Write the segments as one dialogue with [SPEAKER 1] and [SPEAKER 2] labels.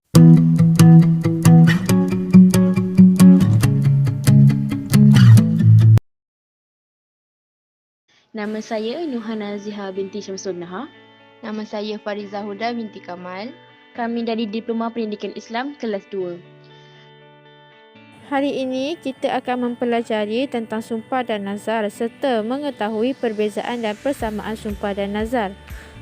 [SPEAKER 1] Nama saya Nuhana Ziha binti Syamsul Nahar.
[SPEAKER 2] Nama saya Fariza Huda binti Kamal.
[SPEAKER 1] Kami dari Diploma Pendidikan Islam kelas 2.
[SPEAKER 3] Hari ini kita akan mempelajari tentang sumpah dan nazar serta mengetahui perbezaan dan persamaan sumpah dan nazar.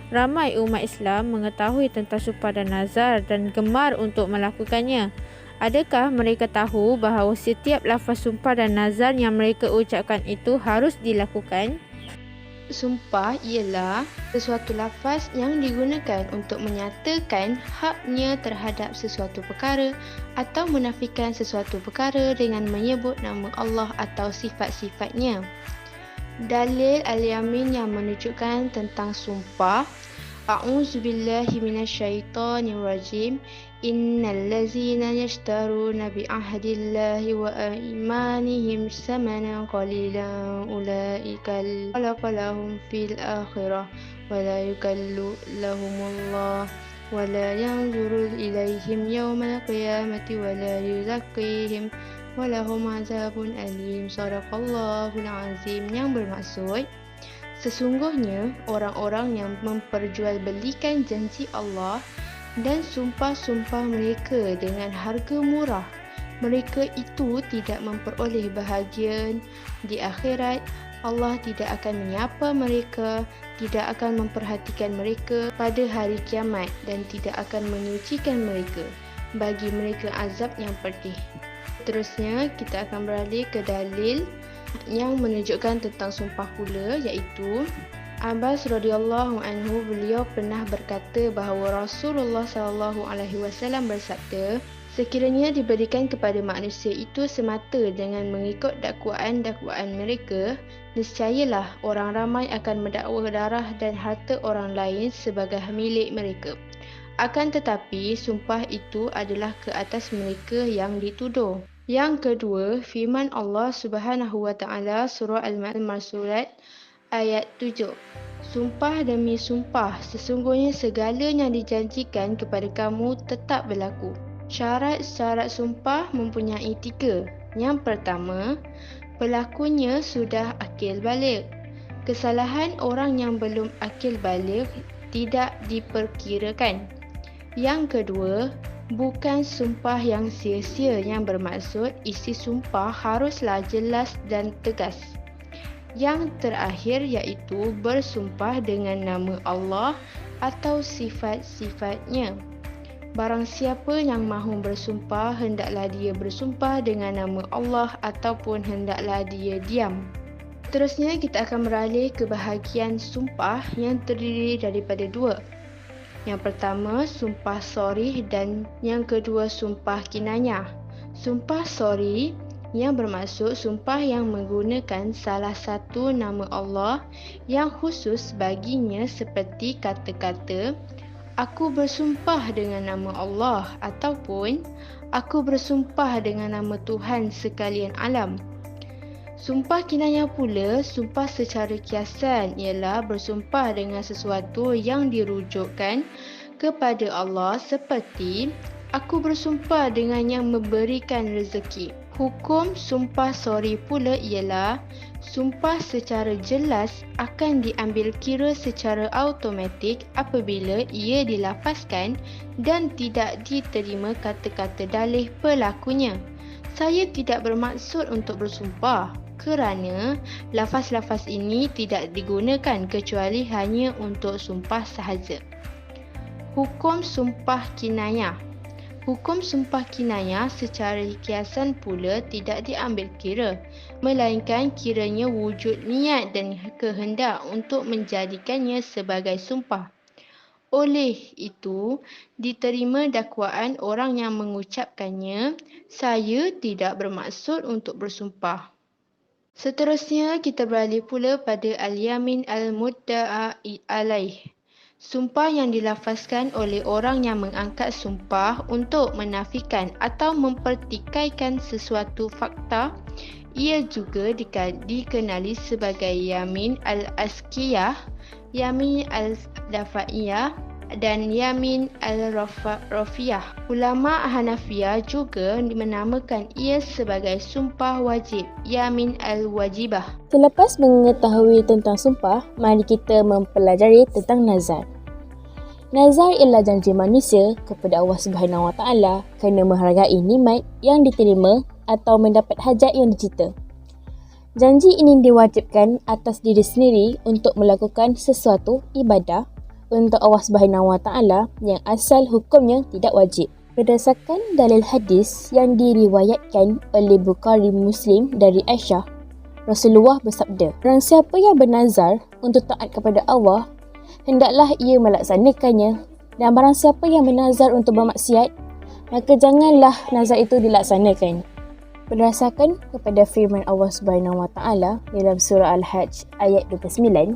[SPEAKER 3] Ramai umat Islam mengetahui tentang sumpah dan nazar dan gemar untuk melakukannya. Adakah mereka tahu bahawa setiap lafaz sumpah dan nazar yang mereka ucapkan itu harus dilakukan?
[SPEAKER 2] Sumpah ialah sesuatu lafaz yang digunakan untuk menyatakan haknya terhadap sesuatu perkara atau menafikan sesuatu perkara dengan menyebut nama Allah atau sifat-sifatnya. Dalil al-yamin yang menunjukkan tentang sumpah. A'udzubillahi minasyaitonirrajim. Innal ladzina yashtaruna bi ahdillahi wa imanihim samanan qalilan ulaika khalaqalahum fil akhirah wa la yukallu lahumullah wa la yanzuru ilaihim yawmal qiyamati wa la yuzakkihim wa lahum azabun alim. Shadaqallahul azim, yang bermaksud sesungguhnya orang-orang yang memperjualbelikan janji Allah dan sumpah-sumpah mereka dengan harga murah, mereka itu tidak memperoleh bahagian di akhirat. Allah tidak akan menyapa mereka, tidak akan memperhatikan mereka pada hari kiamat dan tidak akan menyucikan mereka. Bagi mereka azab yang pedih. Seterusnya kita akan beralih ke dalil yang menunjukkan tentang sumpah pula, iaitu Abbas radhiyallahu anhu, beliau pernah berkata bahawa Rasulullah SAW bersabda, sekiranya diberikan kepada manusia itu semata dengan mengikut dakwaan-dakwaan mereka, nescayalah orang ramai akan mendakwa darah dan harta orang lain sebagai milik mereka. Akan tetapi sumpah itu adalah ke atas mereka yang dituduh. Yang kedua, firman Allah Subhanahu wa taala surah Al-Ma'arij surat ayat 7. Sumpah demi sumpah, sesungguhnya segala yang dijanjikan kepada kamu tetap berlaku. Syarat-syarat sumpah mempunyai 3. Yang pertama, pelakunya sudah akil baligh. Kesalahan orang yang belum akil baligh tidak diperkirakan. Yang kedua, bukan sumpah yang sia-sia, yang bermaksud isi sumpah haruslah jelas dan tegas. Yang terakhir iaitu bersumpah dengan nama Allah atau sifat-sifatnya. Barang siapa yang mahu bersumpah, hendaklah dia bersumpah dengan nama Allah ataupun hendaklah dia diam. Seterusnya kita akan beralih ke bahagian sumpah yang terdiri daripada 2. Yang pertama, sumpah sorih dan yang kedua, sumpah kinayah. Sumpah sorih yang bermaksud sumpah yang menggunakan salah satu nama Allah yang khusus baginya, seperti kata-kata aku bersumpah dengan nama Allah ataupun aku bersumpah dengan nama Tuhan sekalian alam. Sumpah kinayah pula, sumpah secara kiasan, ialah bersumpah dengan sesuatu yang dirujukkan kepada Allah, seperti aku bersumpah dengan yang memberikan rezeki. Hukum sumpah sorry pula ialah sumpah secara jelas akan diambil kira secara automatik apabila ia dilafazkan dan tidak diterima kata-kata dalih pelakunya. Saya tidak bermaksud untuk bersumpah kerana lafaz-lafaz ini tidak digunakan kecuali hanya untuk sumpah sahaja. Hukum sumpah kinayah. Hukum sumpah kinayah secara kiasan pula tidak diambil kira, melainkan kiranya wujud niat dan kehendak untuk menjadikannya sebagai sumpah. Oleh itu, diterima dakwaan orang yang mengucapkannya, saya tidak bermaksud untuk bersumpah. Seterusnya, kita beralih pula pada al-yamin al-mudda'a alaih. Sumpah yang dilafazkan oleh orang yang mengangkat sumpah untuk menafikan atau mempertikaikan sesuatu fakta. Ia juga dikenali sebagai yamin al-askiyah, yamin al-dafa'iyah, dan yamin al-rafiyah. Ulama Hanafiyah juga menamakan ia sebagai sumpah wajib, yamin al-wajibah.
[SPEAKER 1] Selepas mengetahui tentang sumpah, mari kita mempelajari tentang nazar. Nazar ialah janji manusia kepada Allah Subhanahu Wa Taala kerana menghargai nikmat yang diterima atau mendapat hajat yang dicita. Janji ini diwajibkan atas diri sendiri untuk melakukan sesuatu ibadah untuk Allah Subhanahu Wa Taala yang asal hukumnya tidak wajib. Berdasarkan dalil hadis yang diriwayatkan oleh Bukhari Muslim dari Aisyah, Rasulullah bersabda, "Barang siapa yang bernazar untuk taat kepada Allah, hendaklah ia melaksanakannya, dan barang siapa yang bernazar untuk bermaksiat, maka janganlah nazar itu dilaksanakan." Berdasarkan kepada firman Allah Subhanahu Wa Taala dalam surah Al-Hajj ayat 29,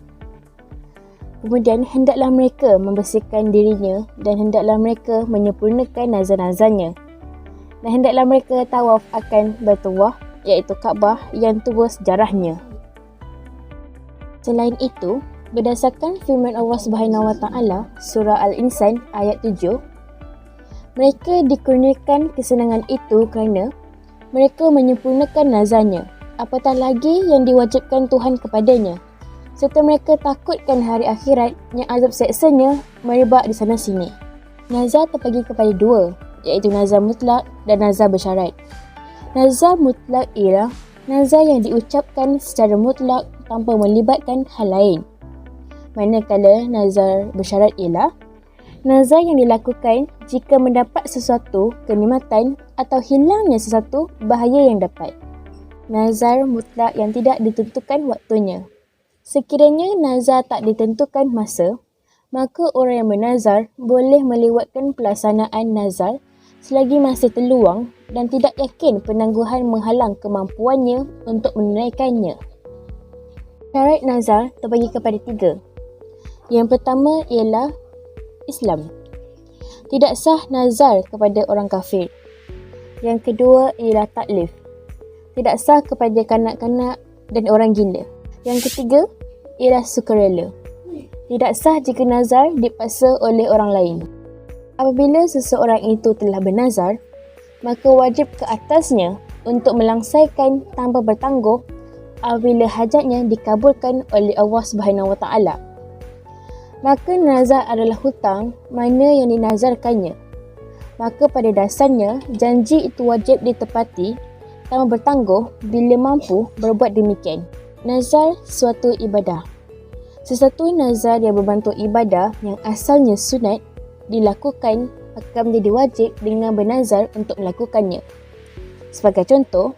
[SPEAKER 1] kemudian hendaklah mereka membersihkan dirinya dan hendaklah mereka menyempurnakan nazar-nazarnya, dan hendaklah mereka tawaf akan Baitullah, iaitu Kaabah yang tua sejarahnya. Selain itu, berdasarkan firman Allah Subhanahu Wa Taala surah Al-Insan ayat 7, mereka dikurniakan kesenangan itu kerana mereka menyempurnakan nazarnya, apatah lagi yang diwajibkan Tuhan kepadanya, serta mereka takutkan hari akhirat yang azab seksanya merebak di sana sini. Nazar terbagi kepada dua, iaitu nazar mutlak dan nazar bersyarat. Nazar mutlak ialah nazar yang diucapkan secara mutlak tanpa melibatkan hal lain. Manakala nazar bersyarat ialah nazar yang dilakukan jika mendapat sesuatu kenikmatan atau hilangnya sesuatu bahaya yang dapat. Nazar mutlak yang tidak ditentukan waktunya. Sekiranya nazar tak ditentukan masa, maka orang yang bernazar boleh melewatkan pelaksanaan nazar selagi masih terluang dan tidak yakin penangguhan menghalang kemampuannya untuk menunaikannya. Syarat nazar terbagi kepada tiga. Yang pertama ialah Islam. Tidak sah nazar kepada orang kafir. Yang kedua ialah taklif. Tidak sah kepada kanak-kanak dan orang gila. Yang ketiga ialah sukarela. Tidak sah jika nazar dipaksa oleh orang lain. Apabila seseorang itu telah bernazar, maka wajib ke atasnya untuk melangsaikan tanpa bertangguh apabila hajatnya dikabulkan oleh Allah Subhanahu Wa Taala. Maka nazar adalah hutang mana yang dinazarkannya. Maka pada dasarnya, janji itu wajib ditepati tanpa bertangguh bila mampu berbuat demikian. Nazar suatu ibadah. Sesuatu nazar yang berbentuk ibadah yang asalnya sunat dilakukan akan menjadi wajib dengan bernazar untuk melakukannya. Sebagai contoh,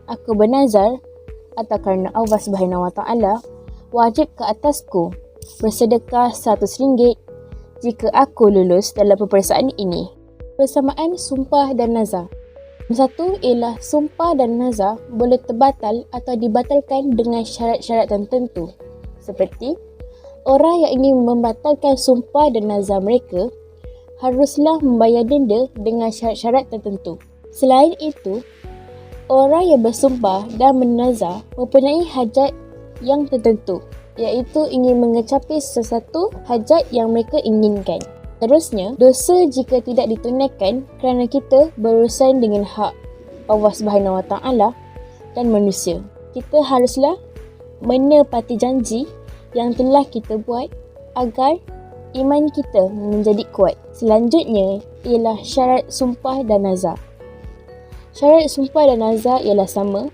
[SPEAKER 1] aku bernazar atau kerana Allah Subhanahu Wa Taala wajib ke atasku bersedekah RM100 jika aku lulus dalam peperiksaan ini. Persamaan sumpah dan nazar. Satu ialah sumpah dan nazar boleh terbatal atau dibatalkan dengan syarat-syarat tertentu. Seperti, orang yang ingin membatalkan sumpah dan nazar mereka haruslah membayar denda dengan syarat-syarat tertentu. Selain itu, orang yang bersumpah dan bernazar mempunyai hajat yang tertentu, iaitu ingin mengecapi sesuatu hajat yang mereka inginkan. Terusnya, dosa jika tidak ditunaikan kerana kita berurusan dengan hak Allah Subhanahu Wa Taala dan manusia. Kita haruslah menepati janji yang telah kita buat agar iman kita menjadi kuat. Selanjutnya ialah syarat sumpah dan nazar. Syarat sumpah dan nazar ialah sama,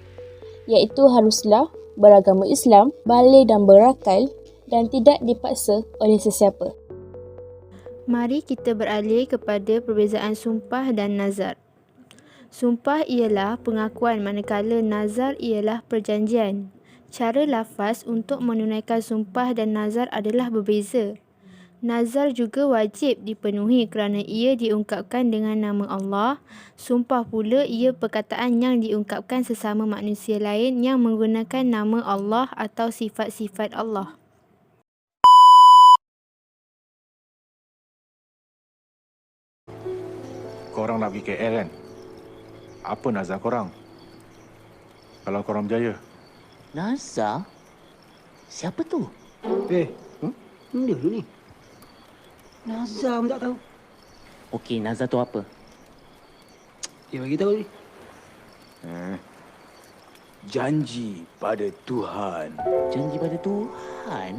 [SPEAKER 1] iaitu haruslah beragama Islam, balik dan berakal dan tidak dipaksa oleh sesiapa.
[SPEAKER 3] Mari kita beralih kepada perbezaan sumpah dan nazar. Sumpah ialah pengakuan manakala nazar ialah perjanjian. Cara lafaz untuk menunaikan sumpah dan nazar adalah berbeza. Nazar juga wajib dipenuhi kerana ia diungkapkan dengan nama Allah. Sumpah pula ia perkataan yang diungkapkan sesama manusia lain yang menggunakan nama Allah atau sifat-sifat Allah.
[SPEAKER 4] Korang nak pergi KL kan? Apa nazar korang? Kalau korang berjaya.
[SPEAKER 5] Nazar? Siapa tu?
[SPEAKER 6] Dia dulu ni.
[SPEAKER 5] Nazar pun tak tahu.
[SPEAKER 6] Okey, nazar tu apa?
[SPEAKER 5] Dia bagi tahu ni.
[SPEAKER 7] Janji pada Tuhan.
[SPEAKER 6] Janji pada Tuhan?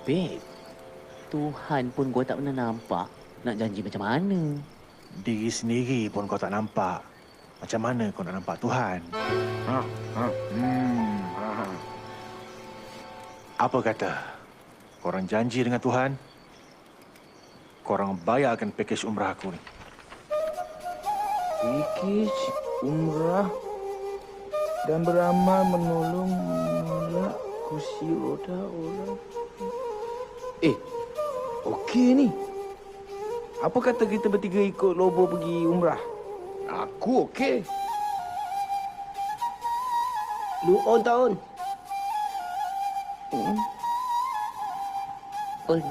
[SPEAKER 6] Babe, Tuhan pun gua tak pernah nampak. Nak janji macam mana?
[SPEAKER 4] Diri sendiri pun kau tak nampak. Macam mana kau nak nampak Tuhan?
[SPEAKER 7] Ha, ha, ha.
[SPEAKER 4] Apa kata? Korang janji dengan Tuhan, korang bayarkan pakej umrah aku ni.
[SPEAKER 7] Pakej umrah dan beramal menolong menolak kursi roda orang. Okey ni. Apa kata kita bertiga ikut Lobo pergi umrah? Aku okey.
[SPEAKER 5] Lu on tak on?
[SPEAKER 6] Oh,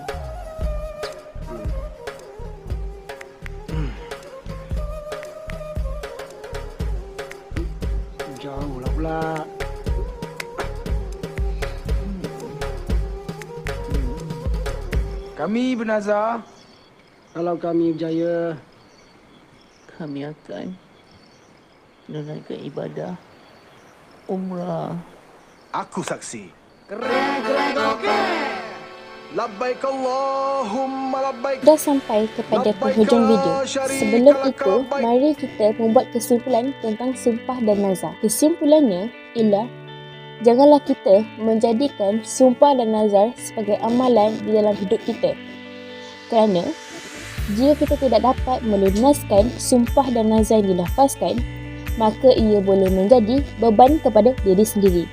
[SPEAKER 5] Jauh lah pula.
[SPEAKER 7] Kami bernazar
[SPEAKER 5] Kalau kami berjaya,
[SPEAKER 6] kami akan menunaikan ibadah umrah.
[SPEAKER 4] Aku saksi.
[SPEAKER 7] keren okey. Labbaik Allahumma labbaik.
[SPEAKER 1] Dah sampai kepada penghujung video. Sebelum itu, mari kita membuat kesimpulan tentang sumpah dan nazar. Kesimpulannya ialah janganlah kita menjadikan sumpah dan nazar sebagai amalan di dalam hidup kita. Kerana jika kita tidak dapat melunaskan sumpah dan nazar yang dilafazkan, maka ia boleh menjadi beban kepada diri sendiri.